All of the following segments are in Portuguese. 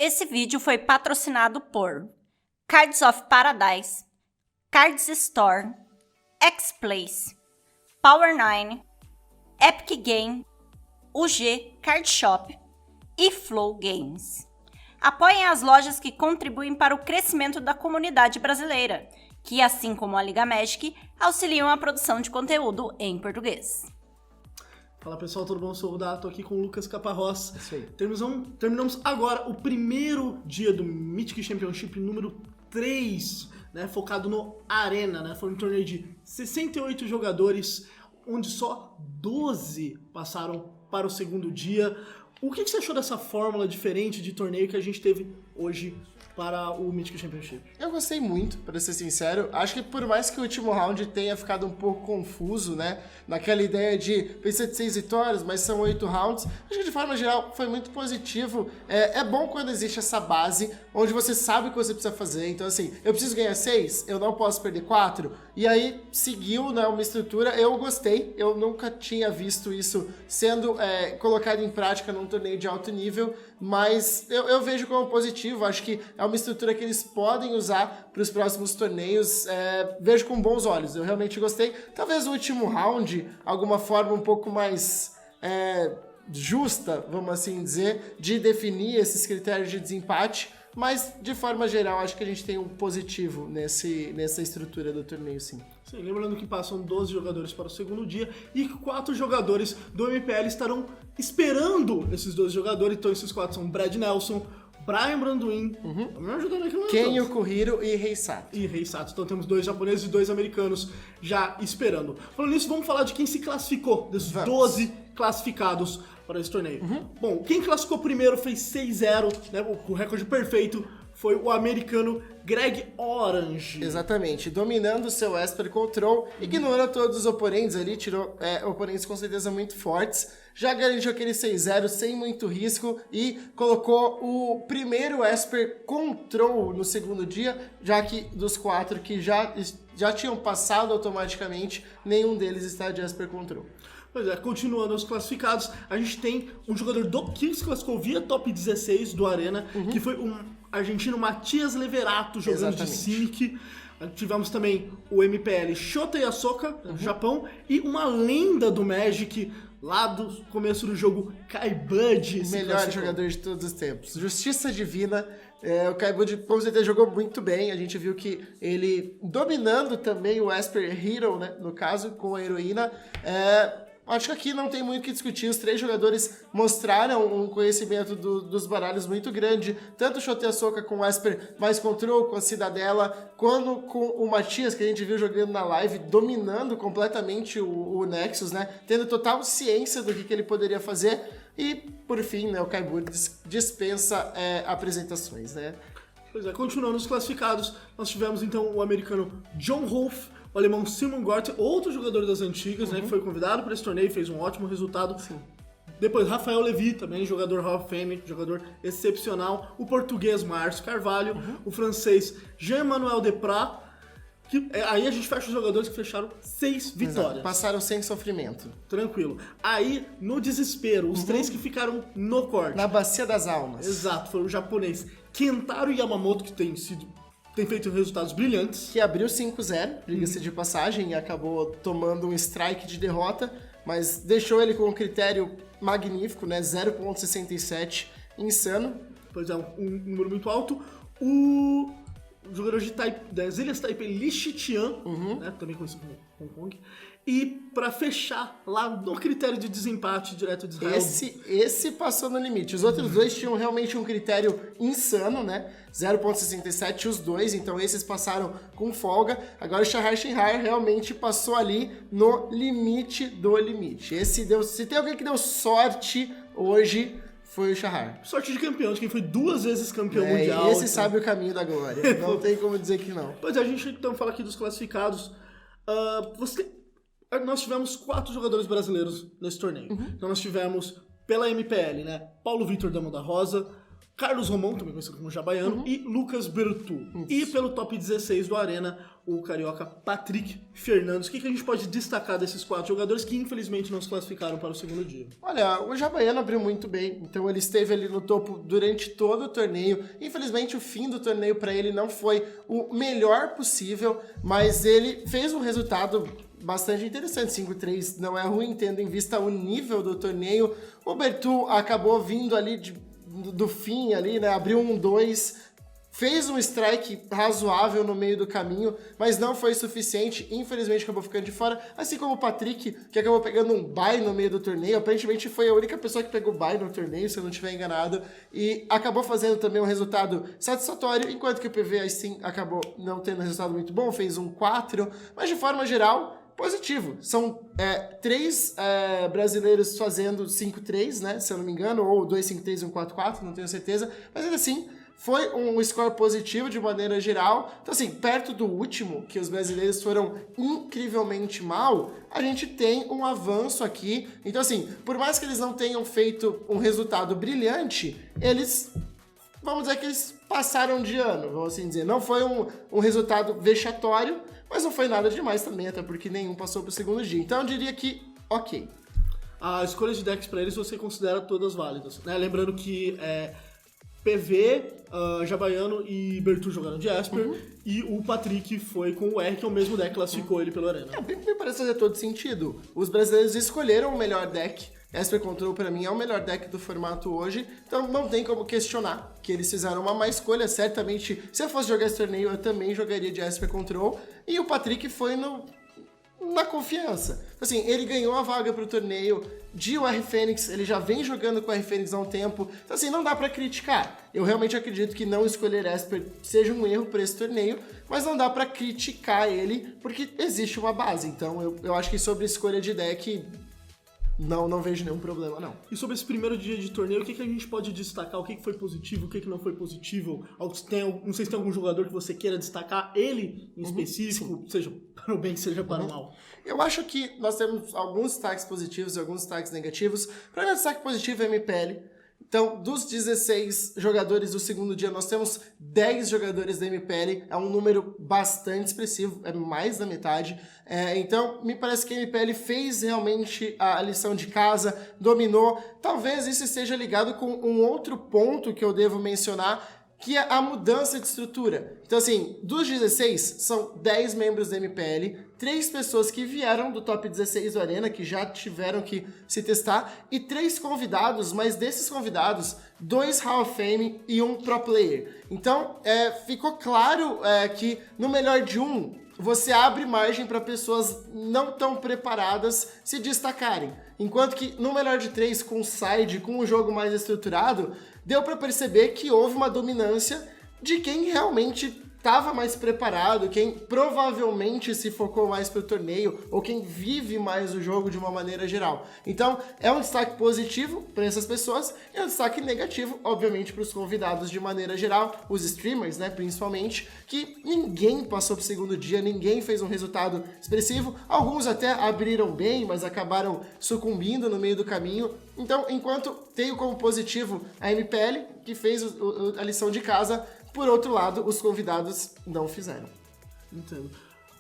Esse vídeo foi patrocinado por Cards of Paradise, Cards Store, X-Place, Power9, Epic Game, UG Card Shop e Flow Games. Apoiem as lojas que contribuem para o crescimento da comunidade brasileira, que, assim como a Liga Magic, auxiliam a produção de conteúdo em português. Fala pessoal, tudo bom? Eu sou o Dato, aqui com o Lucas Caparrós. Isso aí. Terminamos agora o primeiro dia do Mythic Championship número 3, né, focado no Arena, né? Foi um torneio de 68 jogadores, onde só 12 passaram para o segundo dia. O que você achou dessa fórmula diferente de torneio que a gente teve hoje para o Mythic Championship? Eu gostei muito, para ser sincero. Acho que por mais que o último round tenha ficado um pouco confuso, né? Naquela ideia de pensar de 6 vitórias, mas são 8 rounds. Acho que de forma geral foi muito positivo. É bom quando existe essa base, onde você sabe o que você precisa fazer. Então assim, eu preciso ganhar 6, eu não posso perder 4. E aí seguiu, né, uma estrutura. Eu gostei, eu nunca tinha visto isso sendo colocado em prática num torneio de alto nível. Mas eu vejo como positivo, acho que é uma estrutura que eles podem usar para os próximos torneios, vejo com bons olhos, eu realmente gostei. Talvez o último round, alguma forma um pouco mais justa, vamos assim dizer, de definir esses critérios de desempate, mas de forma geral acho que a gente tem um positivo nessa estrutura do torneio, sim. Sim, lembrando que passam 12 jogadores para o segundo dia e 4 jogadores do MPL estarão esperando esses 12 jogadores. Então esses 4 são Brad Nelson, Brian Branduin, me ajudando aqui, Ken Okuhiro e Rei Sato. Então temos 2 japoneses e 2 americanos já esperando. Falando nisso, vamos falar de quem se classificou, desses 12 classificados para esse torneio. Bom, quem classificou primeiro fez 6-0, né, o recorde perfeito. Foi o americano Greg Orange. Exatamente, dominando o seu Esper Control, ignorou todos os oponentes ali, tirou oponentes com certeza muito fortes, já garantiu aquele 6-0 sem muito risco e colocou o primeiro Esper Control no segundo dia, já que dos 4 que já tinham passado automaticamente, nenhum deles está de Esper Control. Pois é, continuando os classificados, a gente tem um jogador que se classificou via top 16 do Arena, que foi um argentino Matias Leverato jogando de Simic. Tivemos também o MPL Shota Yasoka, do Japão, e uma lenda do Magic lá do começo do jogo, Kai Bud. O melhor jogador de todos os tempos. Justiça divina. O Kai Bud com certeza jogou muito bem. A gente viu que ele dominando também o Esper Hero, né, no caso, com a heroína. Acho que aqui não tem muito o que discutir. Os 3 jogadores mostraram um conhecimento dos baralhos muito grande. Tanto o Shota Yasoka com o Esper mais Control, com a Cidadela, quanto com o Matias, que a gente viu jogando na live, dominando completamente o Nexus, né? Tendo total ciência do que ele poderia fazer. E, por fim, né, o Kai Bud dispensa apresentações, né? Pois é, continuando os classificados, nós tivemos então o americano John Rolfe, o alemão Simon Gort, outro jogador das antigas, né, que foi convidado para esse torneio e fez um ótimo resultado. Sim. Depois, Rafael Levy, também jogador Hall of Fame, jogador excepcional. O português Márcio Carvalho, o francês Jean-Emmanuel Deprat. Aí a gente fecha os jogadores que fecharam 6 vitórias. Exato. Passaram sem sofrimento. Tranquilo. Aí, no desespero, os 3 que ficaram no corte. Na bacia das almas. Exato, foi o japonês Kentaro Yamamoto, que tem feito resultados brilhantes. Que abriu 5-0, diga-se de passagem, e acabou tomando um strike de derrota, mas deixou ele com um critério magnífico, né? 0.67, insano. Pois é, um número muito alto. O jogador das Ilhas Taipei, Li Shichian, né, também conhecido como Hong Kong. E pra fechar, lá no critério de desempate direto de Israel. Esse passou no limite. Os outros 2 tinham realmente um critério insano, né? 0.67 os 2, então esses passaram com folga. Agora o Shahar Shinhar realmente passou ali no limite do limite. Se tem alguém que deu sorte hoje, foi o Shahar. Sorte de campeão, de quem foi 2 vezes campeão mundial. E esse sabe o caminho da glória. Não tem como dizer que não. Pois é, a gente então fala aqui dos classificados. Nós tivemos 4 jogadores brasileiros nesse torneio. Então nós tivemos, pela MPL, né, Paulo Vitor Damo da Rosa, Carlos Romão, também conhecido como Jabaiano, e Lucas Bertu. E pelo top 16 do Arena, o carioca Patrick Fernandes. O que a gente pode destacar desses 4 jogadores que infelizmente não se classificaram para o segundo dia? Olha, o Jabaiano abriu muito bem, então ele esteve ali no topo durante todo o torneio. Infelizmente o fim do torneio para ele não foi o melhor possível, mas ele fez um resultado bastante interessante. 5-3 não é ruim, tendo em vista o nível do torneio. O Bertu acabou vindo ali do fim ali, né? Abriu 1-2, fez um strike razoável no meio do caminho, mas não foi suficiente, infelizmente acabou ficando de fora, assim como o Patrick, que acabou pegando um bye no meio do torneio. Aparentemente foi a única pessoa que pegou bye no torneio, se eu não estiver enganado, e acabou fazendo também um resultado satisfatório, enquanto que o PV assim acabou não tendo um resultado muito bom, fez um 4, mas de forma geral positivo. São 3 brasileiros fazendo 5-3, né, se eu não me engano, ou 2-5-3 e 1-4-4, não tenho certeza, mas ainda assim foi um score positivo de maneira geral. Então assim, perto do último, que os brasileiros foram incrivelmente mal, a gente tem um avanço aqui. Então assim, por mais que eles não tenham feito um resultado brilhante, eles, vamos dizer que eles passaram de ano, vamos assim dizer. Não foi um resultado vexatório, mas não foi nada demais também, até porque nenhum passou pro segundo dia. Então eu diria que ok. A escolha de decks para eles você considera todas válidas, né? Lembrando que PV, Jabaiano e Bertu jogaram de Esper, e o Patrick foi com o R, que é o mesmo deck que classificou ele pelo Arena. Me parece fazer todo sentido. Os brasileiros escolheram o melhor deck. Esper Control, pra mim, é o melhor deck do formato hoje, então não tem como questionar que eles fizeram uma má escolha. Certamente, se eu fosse jogar esse torneio, eu também jogaria de Esper Control, e o Patrick foi na confiança. Assim, ele ganhou a vaga pro torneio de UR Fênix, ele já vem jogando com o UR Fênix há um tempo, então assim, não dá pra criticar. Eu realmente acredito que não escolher Esper seja um erro para esse torneio, mas não dá pra criticar ele, porque existe uma base. Então eu acho que sobre escolha de deck, não vejo nenhum problema, não. E sobre esse primeiro dia de torneio, o que a gente pode destacar? O que foi positivo, o que não foi positivo? Não sei se tem algum jogador que você queira destacar, ele em específico, seja para o bem, seja para o mal. Eu acho que nós temos alguns destaques positivos e alguns destaques negativos. Para mim, o destaque positivo é a MPL. Então, dos 16 jogadores do segundo dia, nós temos 10 jogadores da MPL, é um número bastante expressivo, é mais da metade. Então, me parece que a MPL fez realmente a lição de casa, dominou. Talvez isso esteja ligado com um outro ponto que eu devo mencionar, que é a mudança de estrutura. Então, assim, dos 16, são 10 membros da MPL, 3 pessoas que vieram do top 16 do Arena, que já tiveram que se testar, e 3 convidados, mas desses convidados, 2 Hall of Fame e 1 Pro Player. Então, ficou claro que no melhor de um, você abre margem para pessoas não tão preparadas se destacarem. Enquanto que no melhor de 3, com side, com um jogo mais estruturado, deu para perceber que houve uma dominância de quem realmente estava mais preparado, quem provavelmente se focou mais para o torneio, ou quem vive mais o jogo de uma maneira geral. Então, é um destaque positivo para essas pessoas, e um destaque negativo, obviamente, para os convidados de maneira geral, os streamers, né, principalmente, que ninguém passou para o segundo dia, ninguém fez um resultado expressivo, alguns até abriram bem, mas acabaram sucumbindo no meio do caminho. Então, enquanto tenho como positivo a MPL, que fez a lição de casa, por outro lado, os convidados não fizeram. Entendo.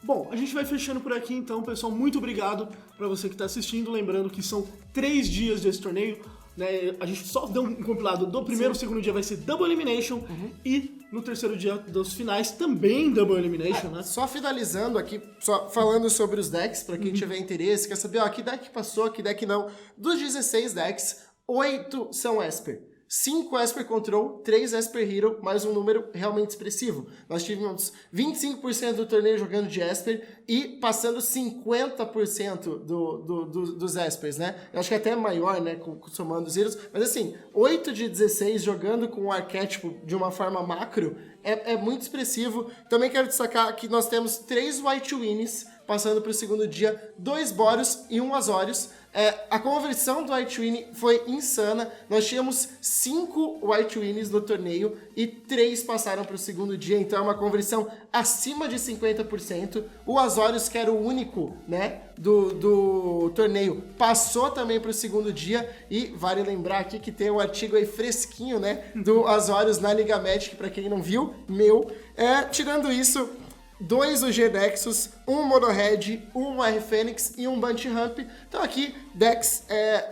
Bom, a gente vai fechando por aqui então, pessoal. Muito obrigado para você que está assistindo. Lembrando que são 3 dias desse torneio, né? A gente só deu um compilado do primeiro, segundo dia vai ser Double Elimination, e no terceiro dia dos finais também Double Elimination, né? Só finalizando aqui, só falando sobre os decks, para quem tiver interesse, quer saber, que deck passou, que deck não. Dos 16 decks, 8 são Esper. 5 Esper Control, 3 Esper Hero, mais um número realmente expressivo. Nós tivemos 25% do torneio jogando de Esper e passando 50% dos Espers, né? Eu acho que até maior, né, somando os Heroes. Mas assim, 8 de 16 jogando com o arquétipo de uma forma macro é muito expressivo. Também quero destacar que nós temos 3 White Winnies passando para o segundo dia, 2 Boros e 1 Azorius. A conversão do White Win foi insana. Nós tínhamos 5 White Wins no torneio e 3 passaram para o segundo dia, então é uma conversão acima de 50%. O Azorius, que era o único, né, do torneio, passou também para o segundo dia. E vale lembrar aqui que tem um artigo aí fresquinho, né, do Azorius na Liga Magic, para quem não viu, tirando isso, 2 UG Nexus, 1 Monohead, 1 R Fênix e 1 Bounty Hump. Então aqui, Dex,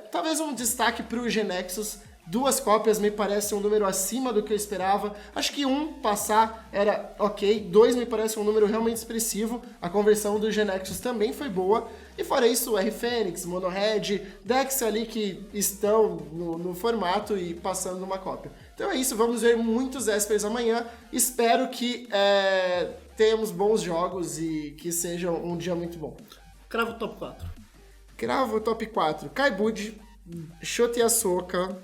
talvez um destaque para o UG Nexus. 2 cópias me parece um número acima do que eu esperava. Acho que 1 passar era ok, 2 me parece um número realmente expressivo. A conversão do UG Nexus também foi boa. E fora isso, o R Fênix, Monohead, Dex ali que estão no formato e passando numa cópia. Então é isso, vamos ver muitos Espers amanhã. Espero que tenhamos bons jogos e que seja um dia muito bom. Cravo top 4. Cravo top 4. Kai-Bud, Shota Yasuoka,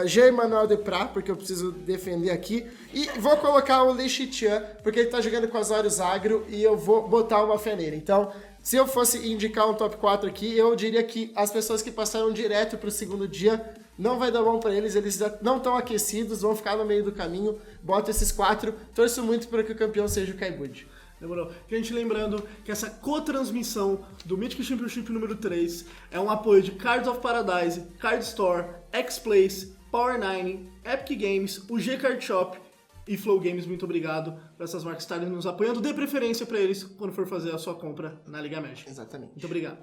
G. Emmanuel Deprat, porque eu preciso defender aqui. E vou colocar o Li Shiqian, porque ele tá jogando com Azorius Agro e eu vou botar uma fé nele. Então, se eu fosse indicar um top 4 aqui, eu diria que as pessoas que passaram direto pro segundo dia não vai dar bom pra eles já não estão aquecidos, vão ficar no meio do caminho. Bota esses 4, torço muito para que o campeão seja o Kai-Bud. Demorou. Gente, lembrando que essa co-transmissão do Mythic Championship número 3 é um apoio de Cards of Paradise, Card Store, X-Plays, Power9, Epic Games, o G-Card Shop e Flow Games. Muito obrigado por essas marcas estarem nos apoiando. Dê preferência para eles quando for fazer a sua compra na Liga Magic. Exatamente. Muito obrigado.